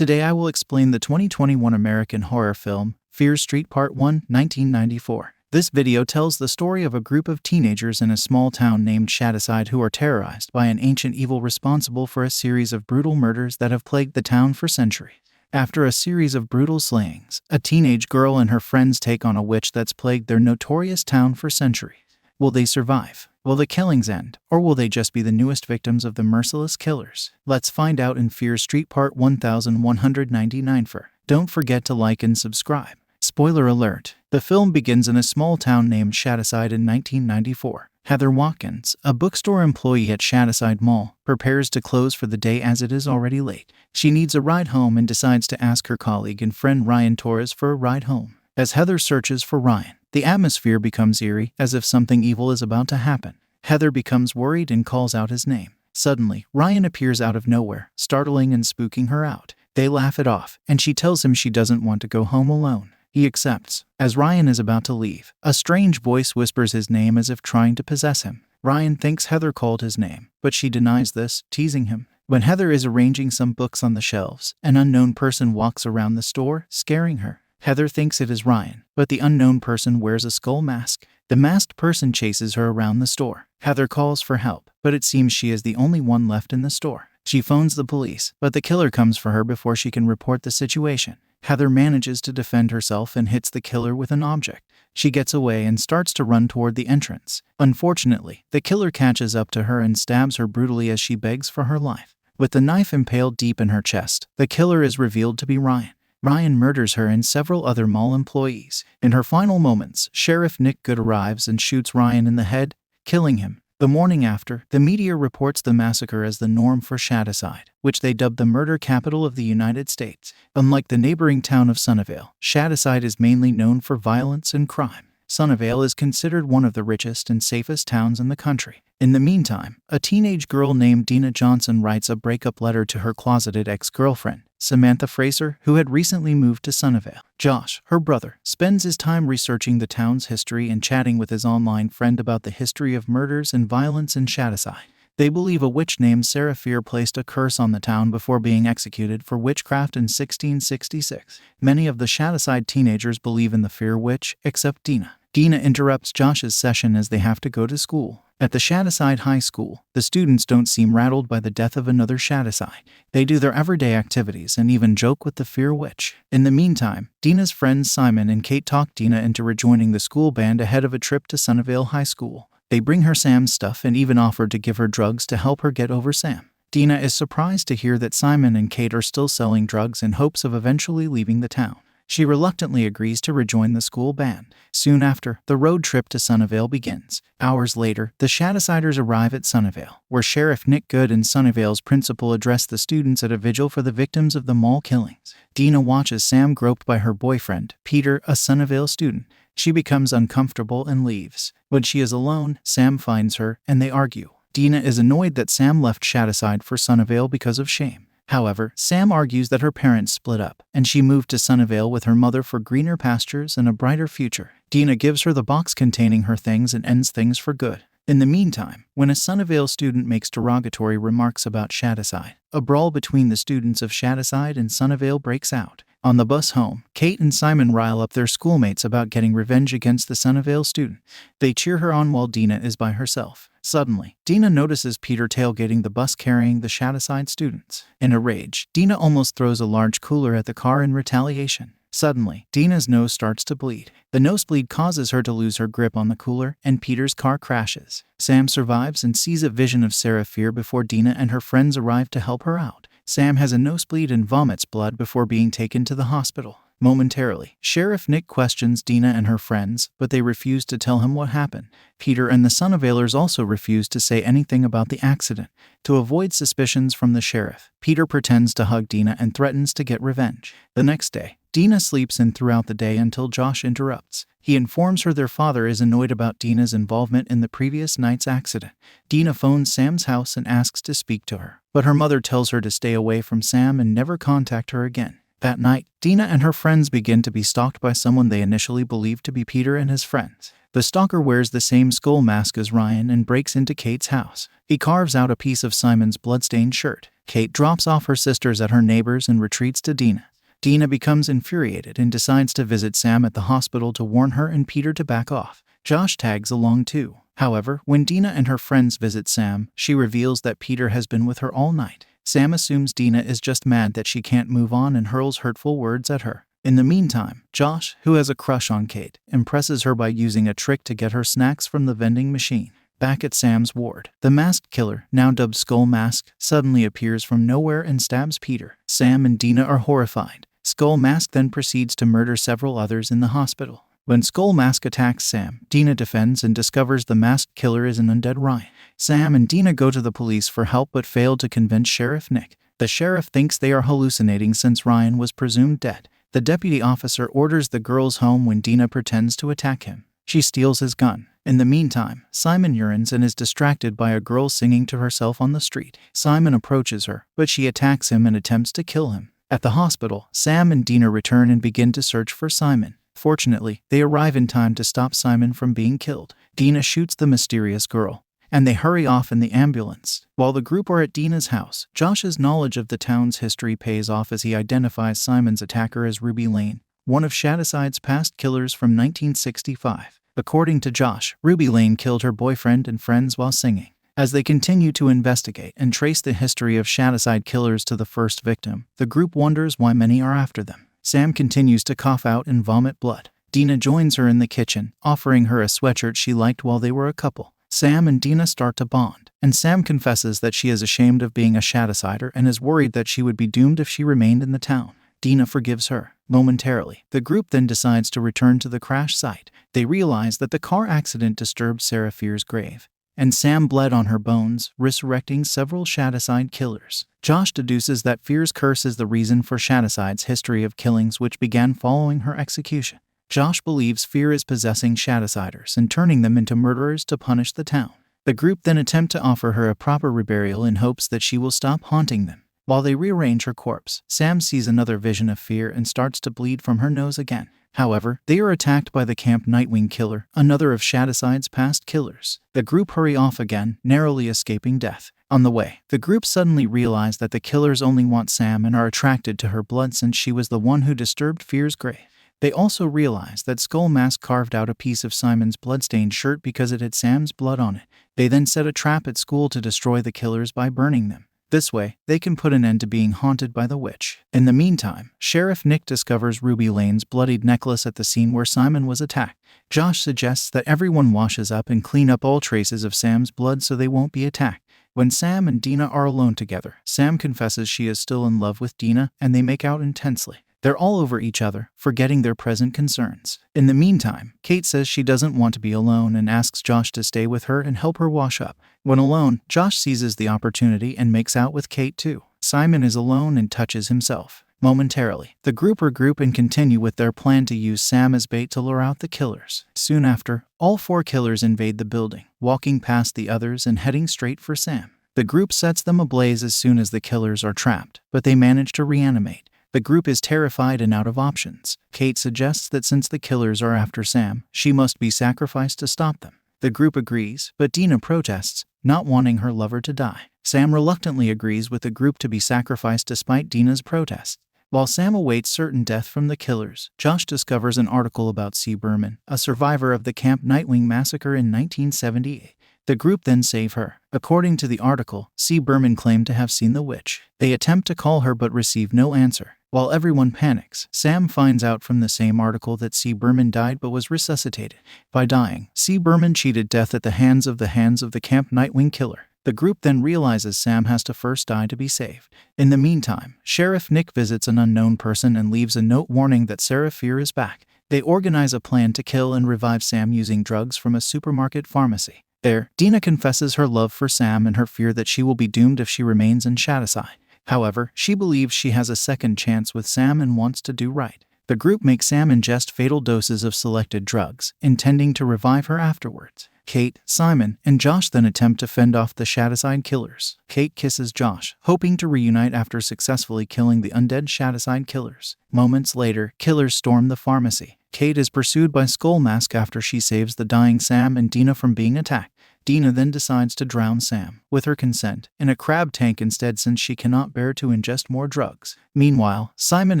Today I will explain the 2021 American horror film, Fear Street Part 1, 1994. This video tells the story of a group of teenagers in a small town named Shadyside who are terrorized by an ancient evil responsible for a series of brutal murders that have plagued the town for centuries. After a series of brutal slayings, a teenage girl and her friends take on a witch that's plagued their notorious town for centuries. Will they survive? Will the killings end? Or will they just be the newest victims of the merciless killers? Let's find out in Fear Street Part 1199. Don't forget to like and subscribe. Spoiler alert. The film begins in a small town named Shadyside in 1994. Heather Watkins, a bookstore employee at Shadyside Mall, prepares to close for the day as it is already late. She needs a ride home and decides to ask her colleague and friend Ryan Torres for a ride home. As Heather searches for Ryan, the atmosphere becomes eerie, as if something evil is about to happen. Heather becomes worried and calls out his name. Suddenly, Ryan appears out of nowhere, startling and spooking her out. They laugh it off, and she tells him she doesn't want to go home alone. He accepts. As Ryan is about to leave, a strange voice whispers his name as if trying to possess him. Ryan thinks Heather called his name, but she denies this, teasing him. When Heather is arranging some books on the shelves, an unknown person walks around the store, scaring her. Heather thinks it is Ryan, but the unknown person wears a skull mask. The masked person chases her around the store. Heather calls for help, but it seems she is the only one left in the store. She phones the police, but the killer comes for her before she can report the situation. Heather manages to defend herself and hits the killer with an object. She gets away and starts to run toward the entrance. Unfortunately, the killer catches up to her and stabs her brutally as she begs for her life. With the knife impaled deep in her chest, the killer is revealed to be Ryan. Ryan murders her and several other mall employees. In her final moments, Sheriff Nick Good arrives and shoots Ryan in the head, killing him. The morning after, the media reports the massacre as the norm for Shadyside, which they dubbed the murder capital of the United States. Unlike the neighboring town of Sunnyvale, Shadyside is mainly known for violence and crime. Sunnyvale is considered one of the richest and safest towns in the country. In the meantime, a teenage girl named Dina Johnson writes a breakup letter to her closeted ex-girlfriend, Samantha Fraser, who had recently moved to Sunnyvale. Josh, her brother, spends his time researching the town's history and chatting with his online friend about the history of murders and violence in Shadyside. They believe a witch named Sarah Fear placed a curse on the town before being executed for witchcraft in 1666. Many of the Shadyside teenagers believe in the Fear Witch, except Dina. Dina interrupts Josh's session as they have to go to school. At the Shadyside High School, the students don't seem rattled by the death of another Shadyside. They do their everyday activities and even joke with the Fear Witch. In the meantime, Dina's friends Simon and Kate talk Dina into rejoining the school band ahead of a trip to Sunnyvale High School. They bring her Sam's stuff and even offer to give her drugs to help her get over Sam. Dina is surprised to hear that Simon and Kate are still selling drugs in hopes of eventually leaving the town. She reluctantly agrees to rejoin the school band. Soon after, the road trip to Sunnyvale begins. Hours later, the Shadysiders arrive at Sunnyvale, where Sheriff Nick Good and Sunnyvale's principal address the students at a vigil for the victims of the mall killings. Dina watches Sam groped by her boyfriend, Peter, a Sunnyvale student. She becomes uncomfortable and leaves. When she is alone, Sam finds her, and they argue. Dina is annoyed that Sam left Shadyside for Sunnyvale because of shame. However, Sam argues that her parents split up, and she moved to Sunnyvale with her mother for greener pastures and a brighter future. Dina gives her the box containing her things and ends things for good. In the meantime, when a Sunnyvale student makes derogatory remarks about Shadyside, a brawl between the students of Shadyside and Sunnyvale breaks out. On the bus home, Kate and Simon rile up their schoolmates about getting revenge against the Sunnyvale student. They cheer her on while Dina is by herself. Suddenly, Dina notices Peter tailgating the bus carrying the Shadyside students. In a rage, Dina almost throws a large cooler at the car in retaliation. Suddenly, Dina's nose starts to bleed. The nosebleed causes her to lose her grip on the cooler, and Peter's car crashes. Sam survives and sees a vision of Sarah Fear before Dina and her friends arrive to help her out. Sam has a nosebleed and vomits blood before being taken to the hospital. Momentarily, Sheriff Nick questions Dina and her friends, but they refuse to tell him what happened. Peter and the Sunnyvalers also refuse to say anything about the accident. To avoid suspicions from the sheriff, Peter pretends to hug Dina and threatens to get revenge. The next day, Dina sleeps in throughout the day until Josh interrupts. He informs her their father is annoyed about Dina's involvement in the previous night's accident. Dina phones Sam's house and asks to speak to her, but her mother tells her to stay away from Sam and never contact her again. That night, Dina and her friends begin to be stalked by someone they initially believed to be Peter and his friends. The stalker wears the same skull mask as Ryan and breaks into Kate's house. He carves out a piece of Simon's bloodstained shirt. Kate drops off her sisters at her neighbor's and retreats to Dina. Dina becomes infuriated and decides to visit Sam at the hospital to warn her and Peter to back off. Josh tags along too. However, when Dina and her friends visit Sam, she reveals that Peter has been with her all night. Sam assumes Dina is just mad that she can't move on and hurls hurtful words at her. In the meantime, Josh, who has a crush on Kate, impresses her by using a trick to get her snacks from the vending machine. Back at Sam's ward, the masked killer, now dubbed Skull Mask, suddenly appears from nowhere and stabs Peter. Sam and Dina are horrified. Skull Mask then proceeds to murder several others in the hospital. When Skull Mask attacks Sam, Dina defends and discovers the masked killer is an undead Ryan. Sam and Dina go to the police for help but fail to convince Sheriff Nick. The sheriff thinks they are hallucinating since Ryan was presumed dead. The deputy officer orders the girls home when Dina pretends to attack him. She steals his gun. In the meantime, Simon urines and is distracted by a girl singing to herself on the street. Simon approaches her, but she attacks him and attempts to kill him. At the hospital, Sam and Dina return and begin to search for Simon. Fortunately, they arrive in time to stop Simon from being killed. Dina shoots the mysterious girl, and they hurry off in the ambulance. While the group are at Dina's house, Josh's knowledge of the town's history pays off as he identifies Simon's attacker as Ruby Lane, one of Shadowside's past killers from 1965. According to Josh, Ruby Lane killed her boyfriend and friends while singing. As they continue to investigate and trace the history of Shadowside killers to the first victim, the group wonders why many are after them. Sam continues to cough out and vomit blood. Dina joins her in the kitchen, offering her a sweatshirt she liked while they were a couple. Sam and Dina start to bond, and Sam confesses that she is ashamed of being a Shadowsider and is worried that she would be doomed if she remained in the town. Dina forgives her. Momentarily, the group then decides to return to the crash site. They realize that the car accident disturbed Sarah Fear's grave, and Sam bled on her bones, resurrecting several Shadowside killers. Josh deduces that Fear's curse is the reason for Shadowside's history of killings which began following her execution. Josh believes Fear is possessing Shadowsiders and turning them into murderers to punish the town. The group then attempt to offer her a proper reburial in hopes that she will stop haunting them. While they rearrange her corpse, Sam sees another vision of Fear and starts to bleed from her nose again. However, they are attacked by the Camp Nightwing killer, another of Shadowside's past killers. The group hurry off again, narrowly escaping death. On the way, the group suddenly realize that the killers only want Sam and are attracted to her blood since she was the one who disturbed Fear's grave. They also realize that Skull Mask carved out a piece of Simon's bloodstained shirt because it had Sam's blood on it. They then set a trap at school to destroy the killers by burning them. This way, they can put an end to being haunted by the witch. In the meantime, Sheriff Nick discovers Ruby Lane's bloodied necklace at the scene where Simon was attacked. Josh suggests that everyone washes up and clean up all traces of Sam's blood so they won't be attacked. When Sam and Dina are alone together, Sam confesses she is still in love with Dina, and they make out intensely. They're all over each other, forgetting their present concerns. In the meantime, Kate says she doesn't want to be alone and asks Josh to stay with her and help her wash up. When alone, Josh seizes the opportunity and makes out with Kate too. Simon is alone and touches himself. Momentarily, the group regroup and continue with their plan to use Sam as bait to lure out the killers. Soon after, all four killers invade the building, walking past the others and heading straight for Sam. The group sets them ablaze as soon as the killers are trapped, but they manage to reanimate. The group is terrified and out of options. Kate suggests that since the killers are after Sam, she must be sacrificed to stop them. The group agrees, but Dina protests, not wanting her lover to die. Sam reluctantly agrees with the group to be sacrificed despite Dina's protests. While Sam awaits certain death from the killers, Josh discovers an article about C. Berman, a survivor of the Camp Nightwing massacre in 1978. The group then save her. According to the article, C. Berman claimed to have seen the witch. They attempt to call her but receive no answer. While everyone panics, Sam finds out from the same article that C. Berman died but was resuscitated. By dying, C. Berman cheated death at the hands of the Camp Nightwing killer. The group then realizes Sam has to first die to be saved. In the meantime, Sheriff Nick visits an unknown person and leaves a note warning that Sarah Fear is back. They organize a plan to kill and revive Sam using drugs from a supermarket pharmacy. There, Dina confesses her love for Sam and her fear that she will be doomed if she remains in Shadowside. However, she believes she has a second chance with Sam and wants to do right. The group makes Sam ingest fatal doses of selected drugs, intending to revive her afterwards. Kate, Simon, and Josh then attempt to fend off the Shadowside killers. Kate kisses Josh, hoping to reunite after successfully killing the undead Shadowside killers. Moments later, killers storm the pharmacy. Kate is pursued by Skull Mask after she saves the dying Sam and Dina from being attacked. Dina then decides to drown Sam, with her consent, in a crab tank instead since she cannot bear to ingest more drugs. Meanwhile, Simon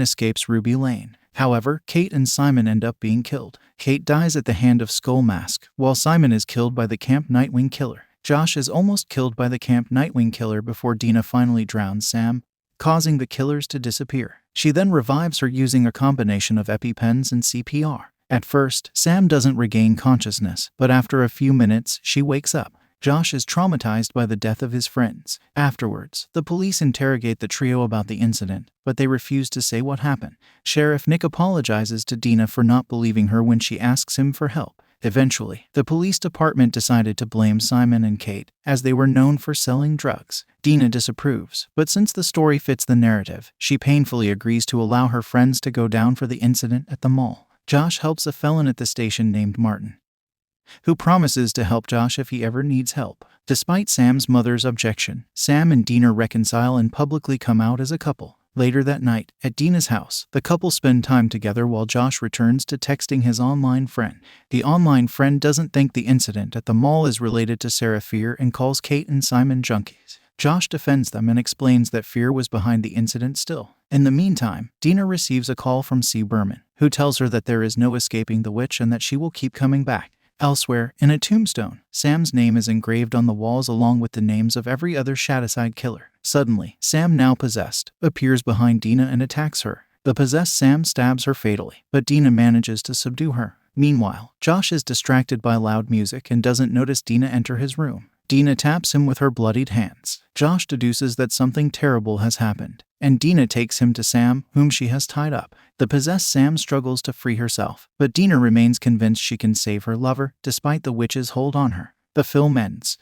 escapes Ruby Lane. However, Kate and Simon end up being killed. Kate dies at the hand of Skull Mask, while Simon is killed by the Camp Nightwing Killer. Josh is almost killed by the Camp Nightwing Killer before Dina finally drowns Sam, causing the killers to disappear. She then revives her using a combination of EpiPens and CPR. At first, Sam doesn't regain consciousness, but after a few minutes, she wakes up. Josh is traumatized by the death of his friends. Afterwards, the police interrogate the trio about the incident, but they refuse to say what happened. Sheriff Nick apologizes to Dina for not believing her when she asks him for help. Eventually, the police department decided to blame Simon and Kate, as they were known for selling drugs. Dina disapproves, but since the story fits the narrative, she painfully agrees to allow her friends to go down for the incident at the mall. Josh helps a felon at the station named Martin, who promises to help Josh if he ever needs help. Despite Sam's mother's objection, Sam and Dina reconcile and publicly come out as a couple. Later that night, at Dina's house, the couple spend time together while Josh returns to texting his online friend. The online friend doesn't think the incident at the mall is related to Sarah Fear and calls Kate and Simon junkies. Josh defends them and explains that Fear was behind the incident still. In the meantime, Dina receives a call from C. Berman, who tells her that there is no escaping the witch and that she will keep coming back. Elsewhere, in a tombstone, Sam's name is engraved on the walls along with the names of every other Shadowside killer. Suddenly, Sam, now possessed, appears behind Dina and attacks her. The possessed Sam stabs her fatally, but Dina manages to subdue her. Meanwhile, Josh is distracted by loud music and doesn't notice Dina enter his room. Dina taps him with her bloodied hands. Josh deduces that something terrible has happened, and Dina takes him to Sam, whom she has tied up. The possessed Sam struggles to free herself, but Dina remains convinced she can save her lover, despite the witch's hold on her. The film ends.